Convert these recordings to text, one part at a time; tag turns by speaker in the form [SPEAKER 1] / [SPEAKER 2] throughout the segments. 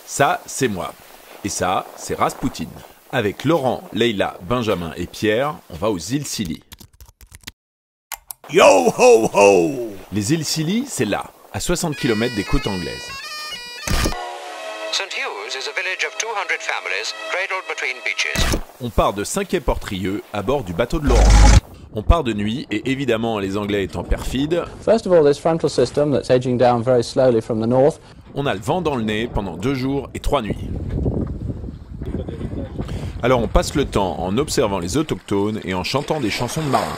[SPEAKER 1] Ça, c'est moi. Et ça, c'est Rasputin. Avec Laurent, Leïla, Benjamin et Pierre, on va aux îles Scilly.
[SPEAKER 2] Yo ho ho!
[SPEAKER 1] Les îles Scilly, c'est là, à 60 km des côtes anglaises.
[SPEAKER 3] St. Hughes is a village of 200 families cradled between beaches.
[SPEAKER 1] On part de Saint-Quay-Portrieux à bord du bateau de Laurent. On part de nuit et évidemment, les Anglais étant perfides,
[SPEAKER 4] First of all, this frontal system that's edging down very slowly from the north.
[SPEAKER 1] on a le vent dans le nez pendant 2 jours et 3 nuits. Alors on passe le temps en observant les autochtones et en chantant des chansons de marins.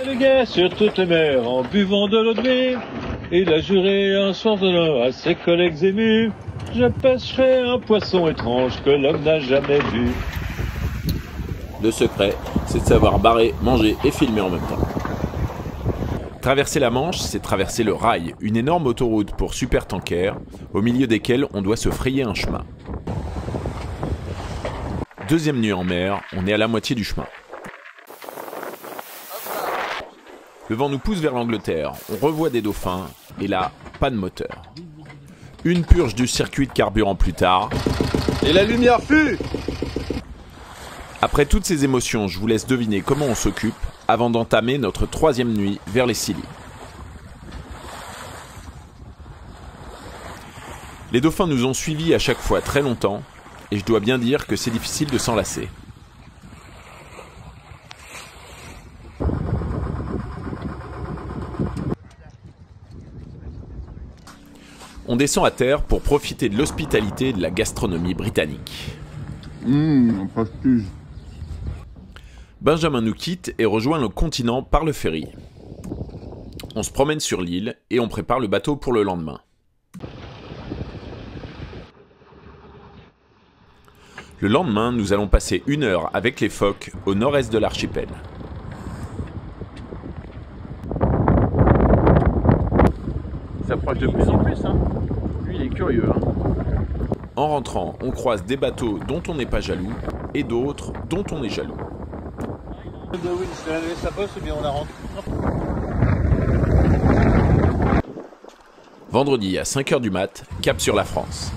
[SPEAKER 5] Le gars sur toute mer en buvant de l'eau de mer, il a juré un soir d'honneur à ses collègues émus: je pêcherai un poisson étrange que l'homme n'a jamais vu.
[SPEAKER 1] Le secret, c'est de savoir barrer, manger et filmer en même temps. Traverser la Manche, c'est traverser le rail, une énorme autoroute pour supertankers, au milieu desquels on doit se frayer un chemin. Deuxième nuit en mer, on est à la moitié du chemin. Le vent nous pousse vers l'Angleterre, on revoit des dauphins, et là, pas de moteur. Une purge du circuit de carburant plus tard.
[SPEAKER 2] Et la lumière fut!
[SPEAKER 1] Après toutes ces émotions, je vous laisse deviner comment on s'occupe avant d'entamer notre 3e nuit vers les Scilly. Les dauphins nous ont suivis à chaque fois très longtemps, et je dois bien dire que c'est difficile de s'en lasser. On descend à terre pour profiter de l'hospitalité et de la gastronomie britannique.
[SPEAKER 2] Un prestige.
[SPEAKER 1] Benjamin nous quitte et rejoint le continent par le ferry. On se promène sur l'île et on prépare le bateau pour le lendemain. Le lendemain, nous allons passer 1 heure avec les phoques au nord-est de l'archipel.
[SPEAKER 6] Il s'approche de plus en plus, hein. Lui, il est curieux, hein.
[SPEAKER 1] En rentrant, on croise des bateaux dont on n'est pas jaloux et d'autres dont on est jaloux. Vendredi à 5h du mat, cap sur la France.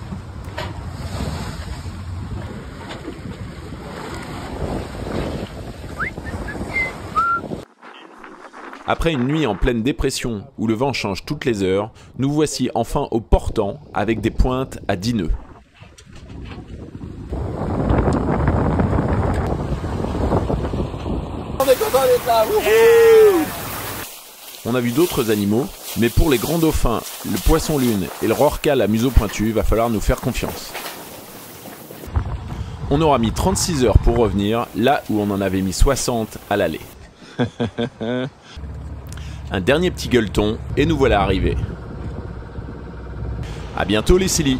[SPEAKER 1] Après une nuit en pleine dépression où le vent change toutes les heures, nous voici enfin au portant avec des pointes à 10 nœuds.
[SPEAKER 2] On est content d'être là!
[SPEAKER 1] On a vu d'autres animaux, mais pour les grands dauphins, le poisson-lune et le rorqual à museau pointu, va falloir nous faire confiance. On aura mis 36 heures pour revenir, là où on en avait mis 60 à l'aller. Un dernier petit gueuleton, et nous voilà arrivés. A bientôt les Scilly!